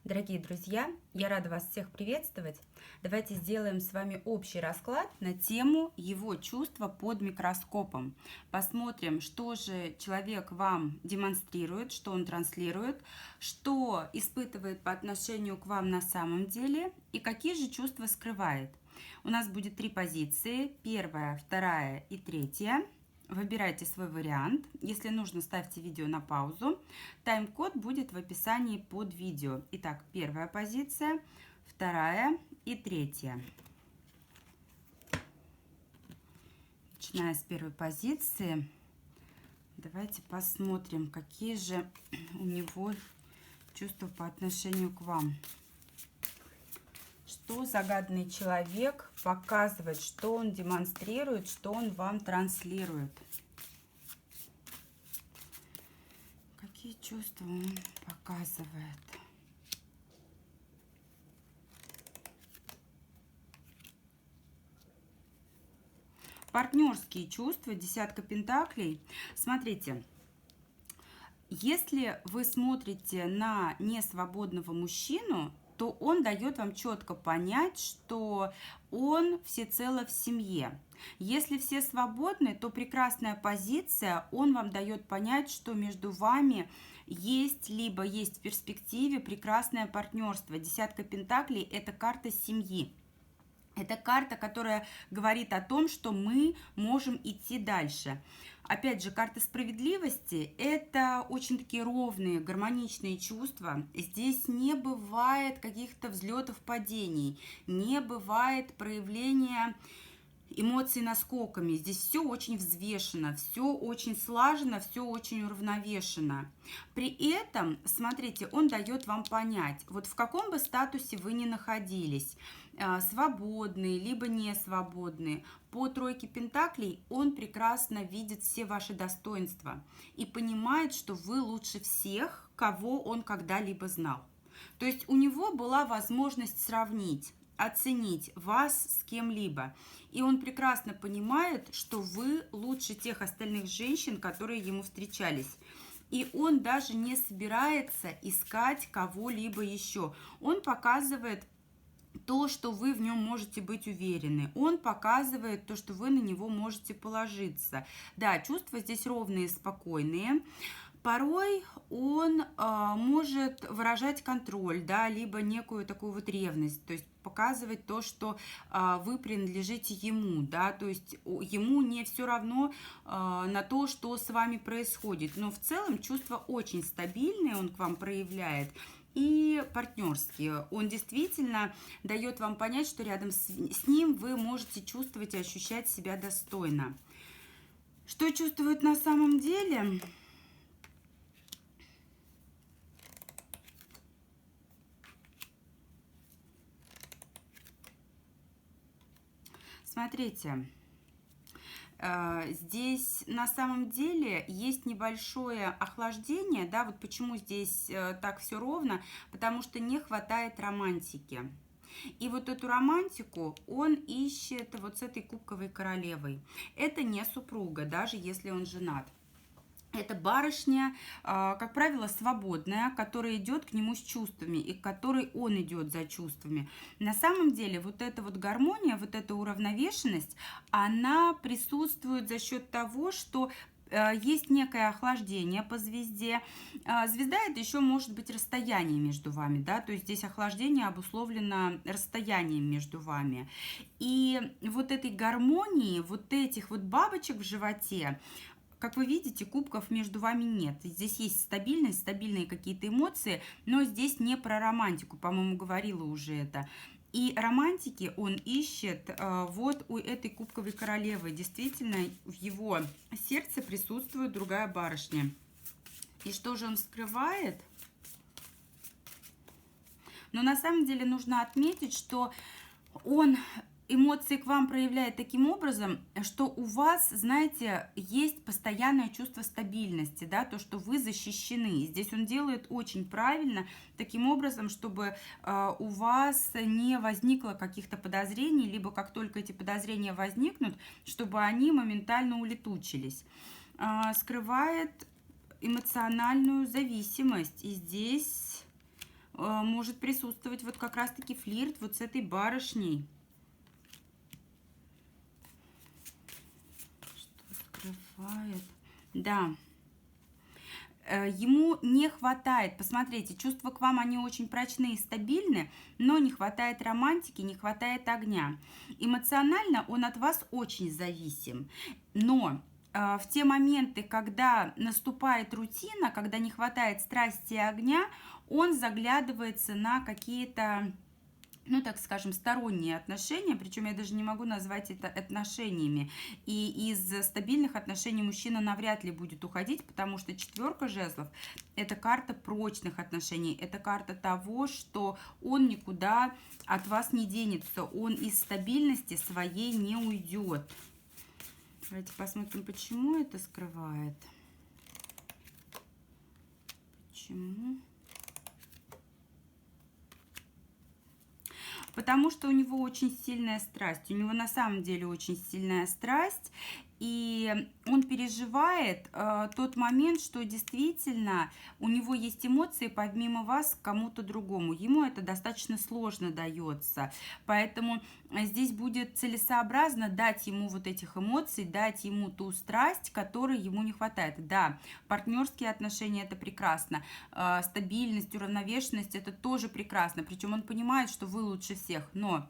Дорогие друзья, я рада вас всех приветствовать. Давайте сделаем с вами общий расклад на тему его чувства под микроскопом. Посмотрим, что же человек вам демонстрирует, что он транслирует, что испытывает по отношению к вам на самом деле и какие же чувства скрывает. У нас будет 3 позиции, первая, вторая и третья. Выбирайте свой вариант. Если нужно, ставьте видео на паузу. Тайм-код будет в описании под видео. Итак, первая позиция, вторая и третья. Начиная с первой позиции, давайте посмотрим, какие же у него чувства по отношению к вам. Что загаданный человек показывает, что он демонстрирует, что он вам транслирует. Какие чувства он показывает? Партнерские чувства, десятка пентаклей. Смотрите, если вы смотрите на несвободного мужчину, то он дает вам четко понять, что он всецело в семье. Если все свободны, то прекрасная позиция, он вам дает понять, что между вами есть, либо есть в перспективе прекрасное партнерство. Десятка пентаклей – это карта семьи. Это карта, которая говорит о том, что мы можем идти дальше. Опять же, карта справедливости – это очень такие ровные, гармоничные чувства. Здесь не бывает каких-то взлетов, падений, не бывает проявления эмоций наскоками. Здесь все очень взвешено, все очень слажено, все очень уравновешено. При этом, смотрите, он дает вам понять, вот в каком бы статусе вы ни находились, свободные, либо не свободные, по тройке пентаклей он прекрасно видит все ваши достоинства и понимает, что вы лучше всех, кого он когда-либо знал. То есть у него была возможность сравнить, оценить вас с кем-либо. И он прекрасно понимает, что вы лучше тех остальных женщин, которые ему встречались. И он даже не собирается искать кого-либо еще. Он показывает то, что вы в нем можете быть уверены. Он показывает то, что вы на него можете положиться. Да, чувства здесь ровные, спокойные. Порой он может выражать контроль, да, либо некую такую вот ревность, то есть показывать то, что вы принадлежите ему, да, то есть ему не все равно на то, что с вами происходит, но в целом чувства очень стабильные он к вам проявляет и партнерские. Он действительно дает вам понять, что рядом с ним вы можете чувствовать и ощущать себя достойно. Что чувствует на самом деле? Смотрите, здесь на самом деле есть небольшое охлаждение, да, вот почему здесь так все ровно, потому что не хватает романтики. И вот эту романтику он ищет вот с этой кубковой королевой. Это не супруга, даже если он женат. Это барышня, как правило, свободная, которая идет к нему с чувствами и к которой он идет за чувствами. На самом деле вот эта вот гармония, вот эта уравновешенность, она присутствует за счет того, что есть некое охлаждение по звезде. Звезда – это еще может быть расстояние между вами, да, то есть здесь охлаждение обусловлено расстоянием между вами. И вот этой гармонии, вот этих вот бабочек в животе, как вы видите, кубков между вами нет. Здесь есть стабильность, стабильные какие-то эмоции, но здесь не про романтику, по-моему, говорила уже это. И романтики он ищет вот у этой кубковой королевы. Действительно, в его сердце присутствует другая барышня. И что же он скрывает? Но на самом деле нужно отметить, что он эмоции к вам проявляет таким образом, что у вас, знаете, есть постоянное чувство стабильности, да, то, что вы защищены. Здесь он делает очень правильно, таким образом, чтобы у вас не возникло каких-то подозрений, либо как только эти подозрения возникнут, чтобы они моментально улетучились. Скрывает эмоциональную зависимость, и здесь может присутствовать вот как раз-таки флирт вот с этой барышней. Что скрывает? Да. Ему не хватает, посмотрите, чувства к вам, они очень прочные и стабильны, но не хватает романтики, не хватает огня. Эмоционально он от вас очень зависим, но в те моменты, когда наступает рутина, когда не хватает страсти и огня, он заглядывается на какие-то, ну, так скажем, сторонние отношения, причем я даже не могу назвать это отношениями. И из стабильных отношений мужчина навряд ли будет уходить, потому что четверка жезлов – это карта прочных отношений, это карта того, что он никуда от вас не денется, он из стабильности своей не уйдет. Давайте посмотрим, почему это скрывает. Почему? Потому что у него очень сильная страсть. У него на самом деле очень сильная страсть. И он переживает тот момент, что действительно у него есть эмоции помимо вас к кому-то другому. Ему это достаточно сложно дается. Поэтому здесь будет целесообразно дать ему вот этих эмоций, дать ему ту страсть, которой ему не хватает. Да, партнерские отношения – это прекрасно. Стабильность, уравновешенность – это тоже прекрасно. Причем он понимает, что вы лучше всех, но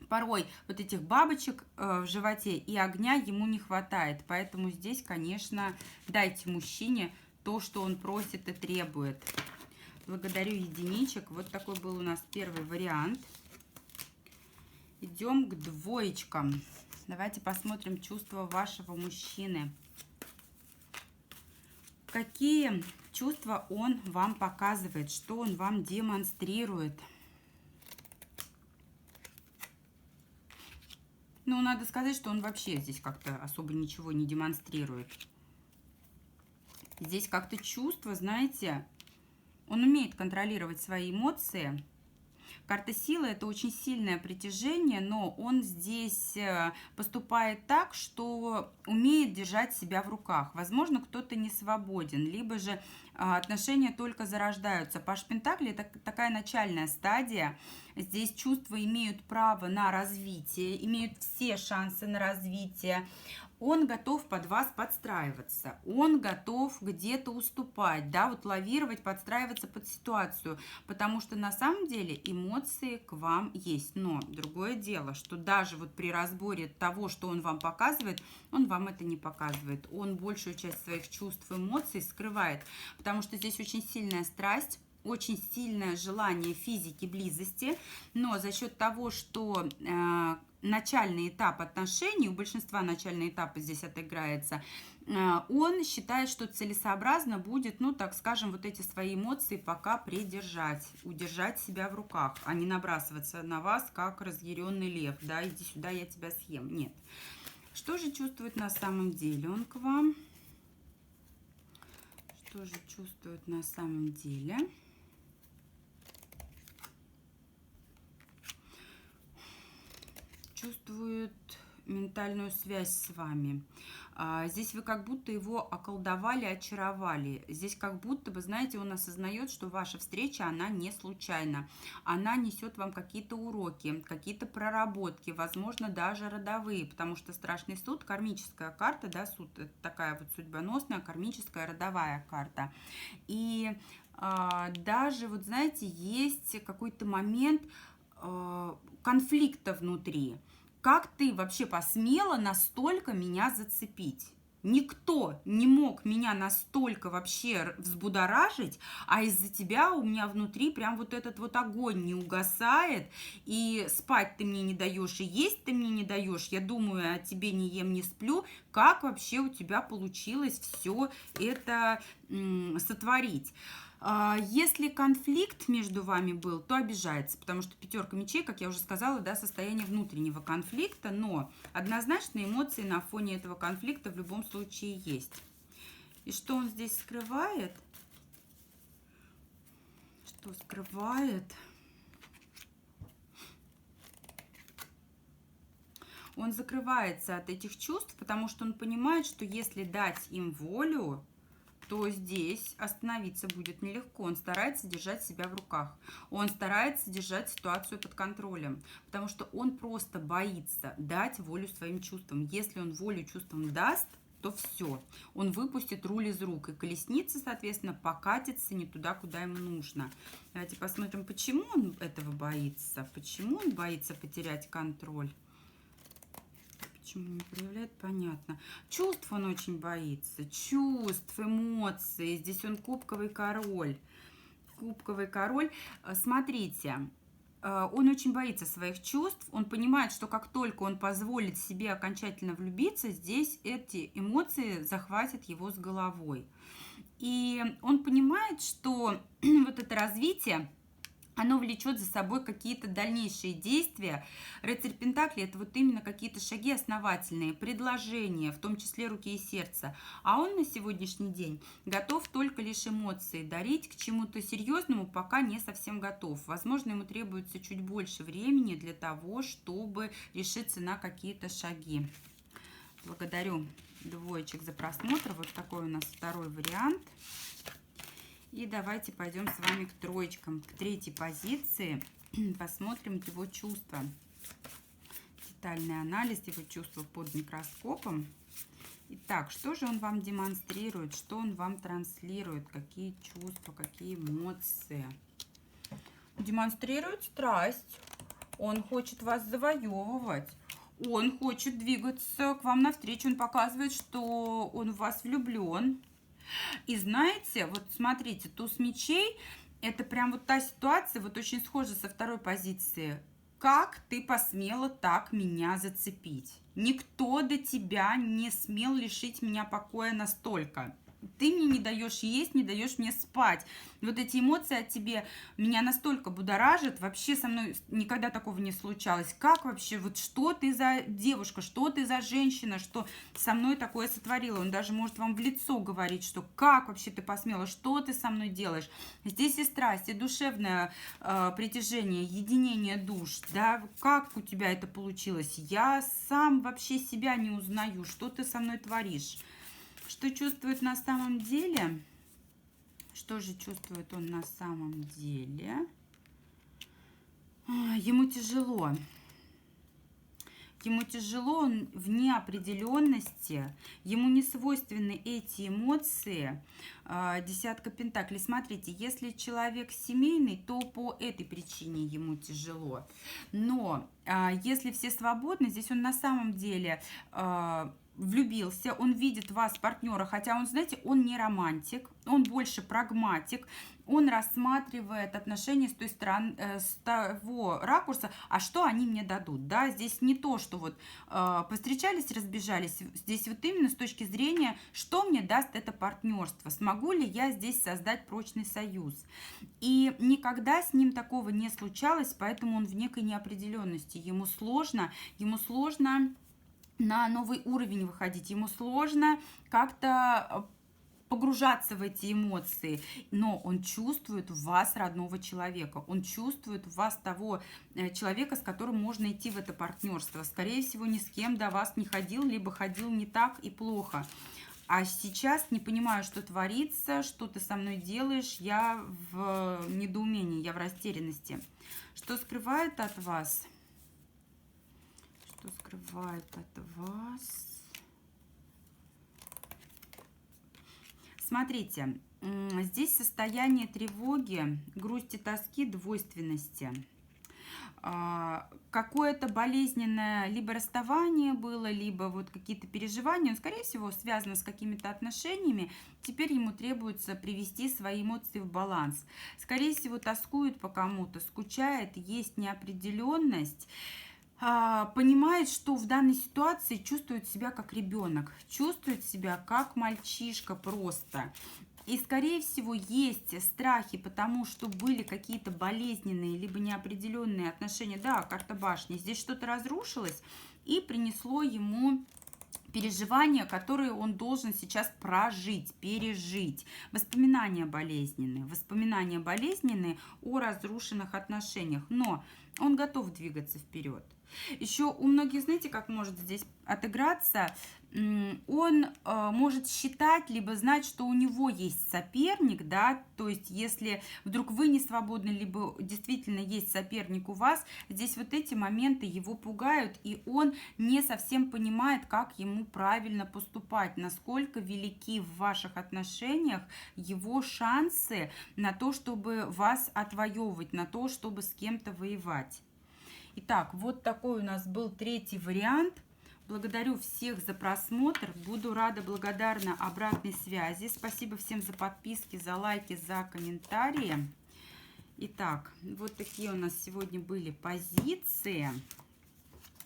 порой вот этих бабочек в животе и огня ему не хватает. Поэтому здесь, конечно, дайте мужчине то, что он просит и требует. Благодарю единичек. Вот такой был у нас первый вариант. Идем к двоечкам. Давайте посмотрим чувства вашего мужчины. Какие чувства он вам показывает, что он вам демонстрирует? Ну, надо сказать, что он вообще здесь как-то особо ничего не демонстрирует. Здесь как-то чувство, знаете, он умеет контролировать свои эмоции. Карта силы – это очень сильное притяжение, но он здесь поступает так, что умеет держать себя в руках. Возможно, кто-то не свободен, либо же отношения только зарождаются. Паш Пентаклей – это такая начальная стадия. Здесь чувства имеют право на развитие, имеют все шансы на развитие. Он готов под вас подстраиваться, он готов где-то уступать, да, вот лавировать, подстраиваться под ситуацию, потому что на самом деле эмоции к вам есть. Но другое дело, что даже вот при разборе того, что он вам показывает, он вам это не показывает. Он большую часть своих чувств, эмоций скрывает, потому что здесь очень сильная страсть, очень сильное желание физики, близости, но за счет того, что начальный этап отношений, у большинства начальный этап здесь отыграется, он считает, что целесообразно будет, ну, так скажем, вот эти свои эмоции пока придержать, удержать себя в руках, а не набрасываться на вас, как разъяренный лев, да, иди сюда, я тебя съем. Нет. Что же чувствует на самом деле он к вам? Что же чувствует на самом деле? Чувствует ментальную связь с вами. Здесь вы как будто его околдовали, очаровали. Здесь как будто бы, знаете, он осознает, что ваша встреча, она не случайна. Она несет вам какие-то уроки, какие-то проработки, возможно, даже родовые, потому что страшный суд, кармическая карта, да, суд, это такая вот судьбоносная, кармическая, родовая карта. И даже, вот знаете, есть какой-то момент конфликта внутри. Как ты вообще посмела настолько меня зацепить? Никто не мог меня настолько вообще взбудоражить, а из-за тебя у меня внутри прям вот этот вот огонь не угасает, и спать ты мне не даешь, и есть ты мне не даешь, я думаю о тебе, не ем, не сплю. Как вообще у тебя получилось все это сотворить? Если конфликт между вами был, то обижается, потому что пятерка мечей, как я уже сказала, да, состояние внутреннего конфликта, но однозначно эмоции на фоне этого конфликта в любом случае есть. И что он здесь скрывает? Что скрывает? Он закрывается от этих чувств, потому что он понимает, что если дать им волю, что здесь остановиться будет нелегко. Он старается держать себя в руках. Он старается держать ситуацию под контролем, потому что он просто боится дать волю своим чувствам. Если он волю чувствам даст, то все, он выпустит руль из рук, и колесница, соответственно, покатится не туда, куда ему нужно. Давайте посмотрим, почему он этого боится, почему он боится потерять контроль. Почему не проявляет, понятно. Чувств он очень боится, чувств, эмоций. Здесь он кубковый король. Кубковый король. Смотрите, он очень боится своих чувств, он понимает, что как только он позволит себе окончательно влюбиться, здесь эти эмоции захватят его с головой. И он понимает, что вот это развитие, оно влечет за собой какие-то дальнейшие действия. Рыцарь Пентаклей – это вот именно какие-то шаги основательные, предложения, в том числе руки и сердца. А он на сегодняшний день готов только лишь эмоции дарить, к чему-то серьезному пока не совсем готов. Возможно, ему требуется чуть больше времени для того, чтобы решиться на какие-то шаги. Благодарю двоечек за просмотр. Вот такой у нас второй вариант. И давайте пойдем с вами к троечкам, к третьей позиции. Посмотрим его чувства. Детальный анализ его чувств под микроскопом. Итак, что же он вам демонстрирует, что он вам транслирует, какие чувства, какие эмоции. Демонстрирует страсть. Он хочет вас завоевывать. Он хочет двигаться к вам навстречу. Он показывает, что он в вас влюблен. И знаете, вот смотрите, туз мечей – это прям вот та ситуация, вот очень схожа со второй позиции. Как ты посмела так меня зацепить? Никто до тебя не смел лишить меня покоя настолько. Ты мне не даешь есть, не даешь мне спать. Вот эти эмоции от тебе меня настолько будоражат. Вообще со мной никогда такого не случалось. Как вообще, вот что ты за девушка, что ты за женщина, что со мной такое сотворила? Он даже может вам в лицо говорить, что как вообще ты посмела, что ты со мной делаешь? Здесь и страсть, и душевное притяжение, единение душ. Да? Как у тебя это получилось? Я сам вообще себя не узнаю. Что ты со мной творишь? Что чувствует на самом деле? Что же чувствует он на самом деле? Ему тяжело. Ему тяжело, он в неопределенности. Ему не свойственны эти эмоции. Десятка пентаклей. Смотрите, если человек семейный, то по этой причине ему тяжело. Но если все свободны, здесь он на самом деле влюбился, он видит вас партнера, хотя он, знаете, он не романтик, он больше прагматик, он рассматривает отношения с той стороны, с того ракурса, а что они мне дадут, да, здесь не то, что вот повстречались, разбежались, здесь вот именно с точки зрения, что мне даст это партнерство, смогу ли я здесь создать прочный союз, и никогда с ним такого не случалось, поэтому он в некой неопределенности, ему сложно на новый уровень выходить, ему сложно как-то погружаться в эти эмоции, но он чувствует в вас родного человека, он чувствует в вас того человека, с которым можно идти в это партнерство. Скорее всего, ни с кем до вас не ходил, либо ходил не так и плохо. А сейчас не понимаю, что творится, что ты со мной делаешь, я в недоумении, я в растерянности. Что скрывает от вас? Что скрывает от вас? Смотрите, здесь состояние тревоги, грусти, тоски, двойственности. Какое-то болезненное либо расставание было, либо вот какие-то переживания, он, скорее всего, связано с какими-то отношениями. Теперь ему требуется привести свои эмоции в баланс. Скорее всего, тоскует по кому-то, скучает, есть неопределенность. Понимает, что в данной ситуации чувствует себя как ребенок, чувствует себя как мальчишка просто. И, скорее всего, есть страхи, потому что были какие-то болезненные, либо неопределенные отношения. Да, карта башни. Здесь что-то разрушилось и принесло ему переживания, которые он должен сейчас прожить, пережить. Воспоминания болезненные о разрушенных отношениях. Но он готов двигаться вперед. Еще у многих, знаете, как может здесь отыграться? он может считать, либо знать, что у него есть соперник, да, то есть если вдруг вы не свободны, либо действительно есть соперник у вас, здесь вот эти моменты его пугают, и он не совсем понимает, как ему правильно поступать, насколько велики в ваших отношениях его шансы на то, чтобы вас отвоевывать, на то, чтобы с кем-то воевать. Итак, вот такой у нас был третий вариант. Благодарю всех за просмотр. Буду рада, благодарна обратной связи. Спасибо всем за подписки, за лайки, за комментарии. Итак, вот такие у нас сегодня были позиции.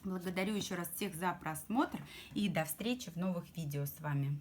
Благодарю еще раз всех за просмотр и до встречи в новых видео с вами.